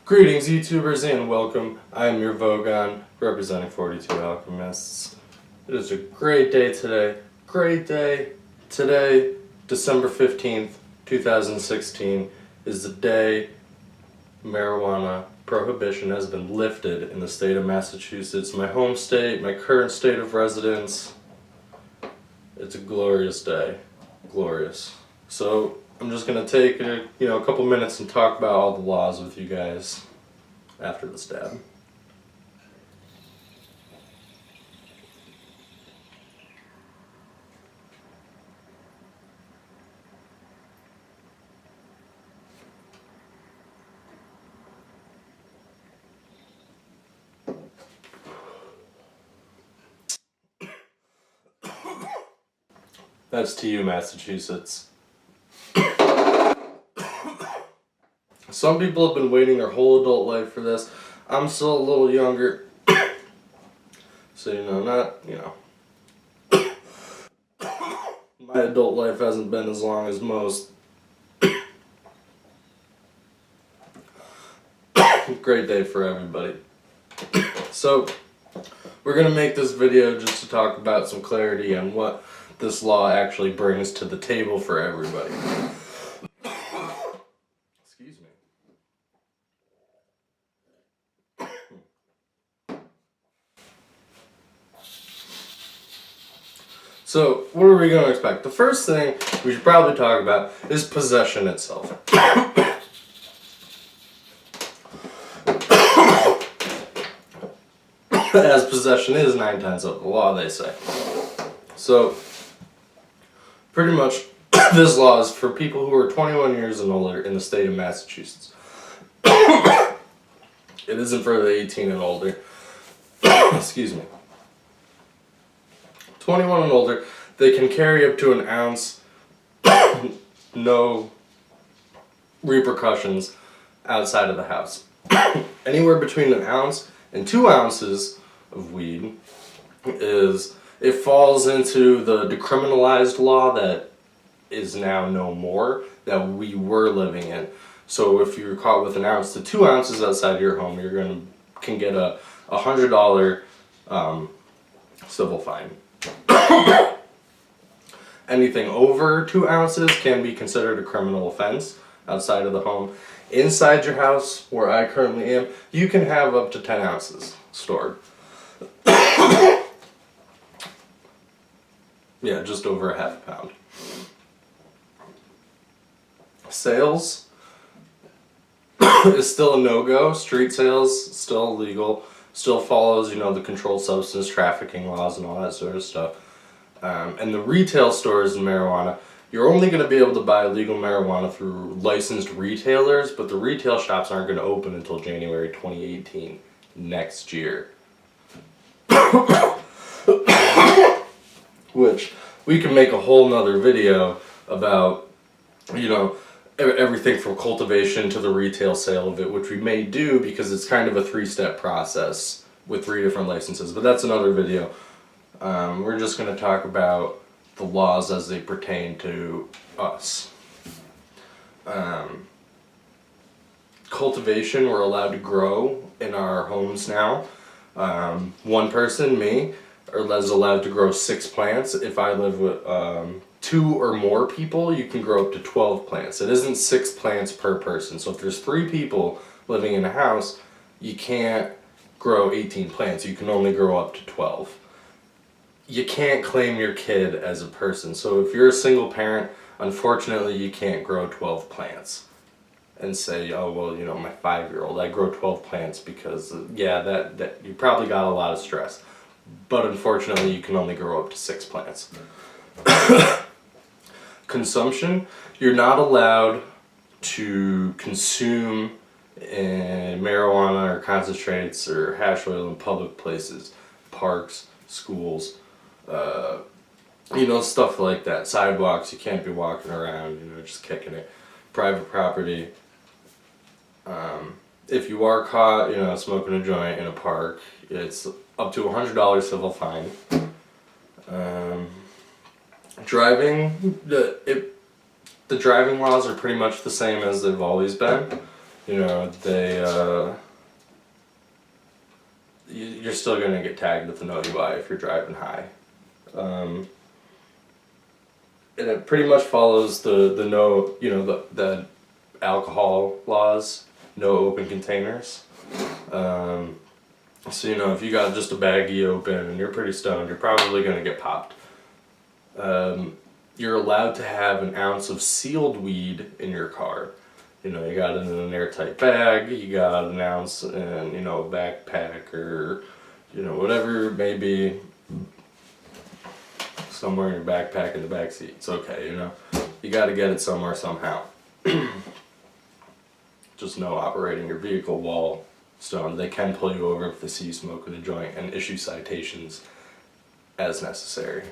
Greetings YouTubers and welcome. I am your Vogon, representing 42 Alchemists. It is a great day today. Great day. Today, December 15th, 2016, is the day marijuana prohibition has been lifted in the state of Massachusetts, my home state, my current state of residence. It's a glorious day. Glorious. So, I'm just going to take a couple minutes and talk about all the laws with you guys after the stab. That's to you, Massachusetts. Some people have been waiting their whole adult life for this. I'm still a little younger. So, my adult life hasn't been as long as most. Great day for everybody. So, we're going to make this video just to talk about some clarity on what this law actually brings to the table for everybody. Excuse me. So, what are we going to expect? The first thing we should probably talk about is possession itself. As possession is 9 times out of the law, they say. So, pretty much, this law is for people who are 21 years and older in the state of Massachusetts. It isn't for the 18 and older. Excuse me. 21 and older, they can carry up to an ounce, no repercussions outside of the house. Anywhere between an ounce and 2 ounces of weed it falls into the decriminalized law that is now no more, that we were living in. So if you're caught with an ounce to 2 ounces outside your home, can get a $100 civil fine. Anything over 2 ounces can be considered a criminal offense outside of the home. Inside your house, where I currently am, you can have up to 10 ounces stored. Yeah, just over a half pound. Sales is still a no-go. Street sales, still illegal. Still follows, the controlled substance trafficking laws and all that sort of stuff. And the retail stores in marijuana, you're only going to be able to buy legal marijuana through licensed retailers, but the retail shops aren't going to open until January 2018, next year. Which, we can make a whole nother video about, everything from cultivation to the retail sale of it, which we may do because it's kind of a 3-step process with 3 different licenses, but that's another video. We're just going to talk about the laws as they pertain to us. Cultivation, we're allowed to grow in our homes now. One person, me, is allowed to grow 6 plants. If I live with 2 or more people, you can grow up to 12 plants. It isn't 6 plants per person. So if there's 3 people living in a house, you can't grow 18 plants. You can only grow up to 12. You can't claim your kid as a person. So if you're a single parent, unfortunately you can't grow 12 plants and say, oh well, my 5-year-old, I grow 12 plants because that you probably got a lot of stress. But unfortunately you can only grow up to 6 plants. Consumption, you're not allowed to consume marijuana or concentrates or hash oil in public places, parks, schools, stuff like that. Sidewalks, you can't be walking around, just kicking it. Private property. If you are caught, smoking a joint in a park, it's up to $100 civil fine. Driving, the driving laws are pretty much the same as they've always been. you know, you're still going to get tagged with an OUI if you're driving high. And it pretty much follows the no, you know, the alcohol laws, no open containers. So, you know, if you got just a baggie open and you're pretty stoned, you're probably going to get popped. You're allowed to have an ounce of sealed weed in your car. You know, you got it in an airtight bag, you got an ounce in, you know, a backpack or, you know, whatever it may be, somewhere in your backpack in the back seat. It's okay, you know. You got to get it somewhere somehow. Just know operating your vehicle while stoned. They can pull you over if they see you smoking a joint and issue citations as necessary.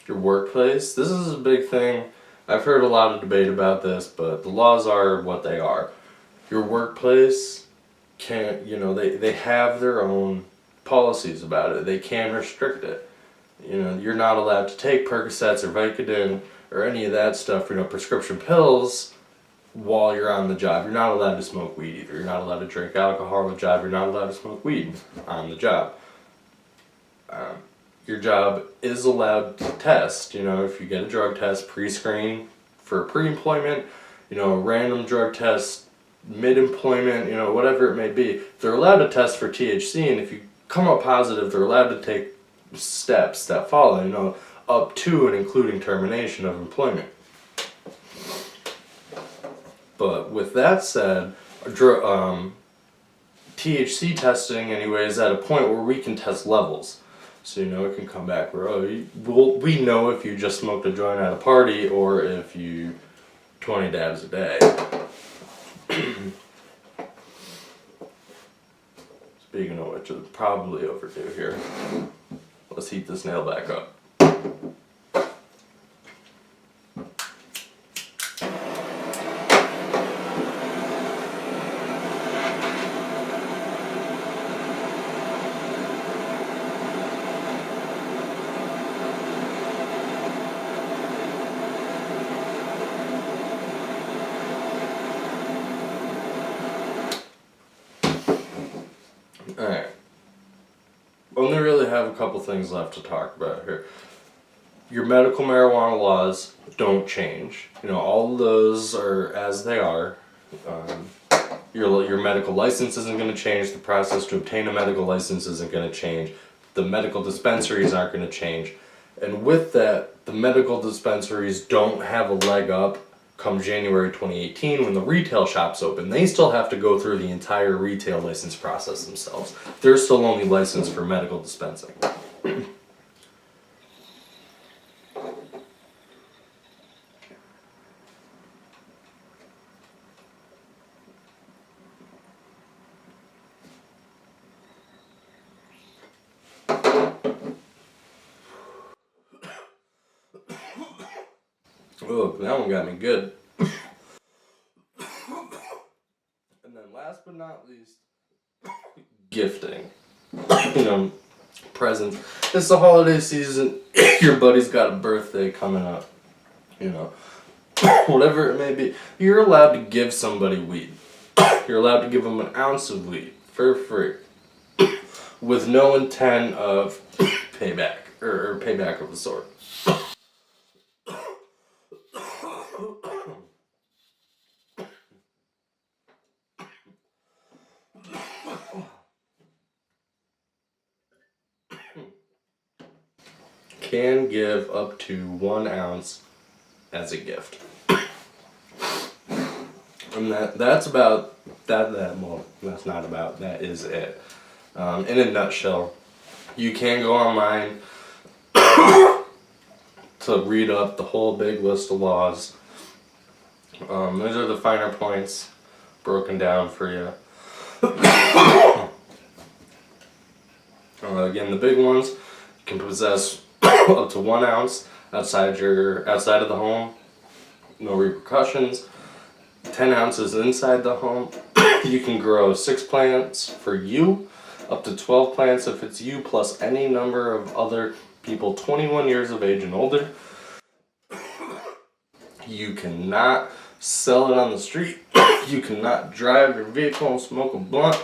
Your workplace. This is a big thing. I've heard a lot of debate about this, but the laws are what they are. Your workplace can't, you know, they have their own policies about it. They can restrict it. You know, you're not allowed to take Percocets or Vicodin or any of that stuff, you know, prescription pills while you're on the job. You're not allowed to smoke weed either. You're not allowed to drink alcohol on the job. You're not allowed to smoke weed on the job. Your job is allowed to test, you know, if you get a drug test, pre-screen for pre-employment, you know, a random drug test, mid-employment, you know, whatever it may be. They're allowed to test for THC, and if you come up positive, they're allowed to take steps that follow, you know, up to and including termination of employment. But with that said, THC testing anyway is at a point where we can test levels. So, you know, it can come back where, we know if you just smoked a joint at a party or if you 20 dabs a day. Speaking of which, it's probably overdue here. Let's heat this nail back up. Alright. Only really have a couple things left to talk about here. Your medical marijuana laws don't change. You know, all of those are as they are. Your medical license isn't going to change. The process to obtain a medical license isn't going to change. The medical dispensaries aren't going to change. And with that, the medical dispensaries don't have a leg up come January 2018 when the retail shops open. They still have to go through the entire retail license process themselves. They're still only licensed for medical dispensing. Oh, that one got me good. And then last but not least, gifting. You know, presents. It's the holiday season. Your buddy's got a birthday coming up. You know, whatever it may be. You're allowed to give somebody weed. You're allowed to give them an ounce of weed for free. With no intent of payback or payback of the sort. Can give up to 1 ounce as a gift. And that's about that well, that's not about, that is it. In a nutshell, you can go online to read up the whole big list of laws. Those are the finer points broken down for you. Again, the big ones, you can possess up to 1 ounce outside of the home, no repercussions. 10 ounces inside the home. You can grow 6 plants for you, up to 12 plants if it's you, plus any number of other people 21 years of age and older. You cannot sell it on the street. You cannot drive your vehicle and smoke a blunt.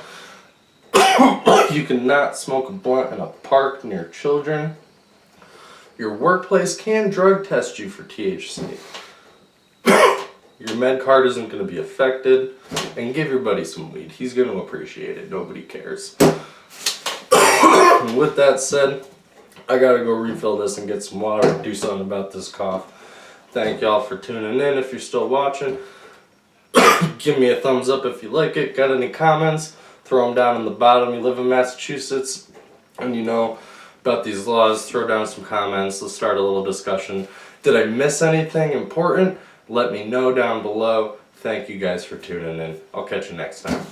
You cannot smoke a blunt in a park near children. Your workplace can drug test you for THC. Your med card isn't going to be affected. And give your buddy some weed. He's going to appreciate it. Nobody cares. And with that said, I gotta go refill this and get some water, do something about this cough. Thank y'all for tuning in. If you're still watching, give me a thumbs up if you like it. Got any comments? Throw them down in the bottom. You live in Massachusetts and you know about these laws, throw down some comments. Let's start a little discussion. Did I miss anything important? Let me know down below. Thank you guys for tuning in. I'll catch you next time.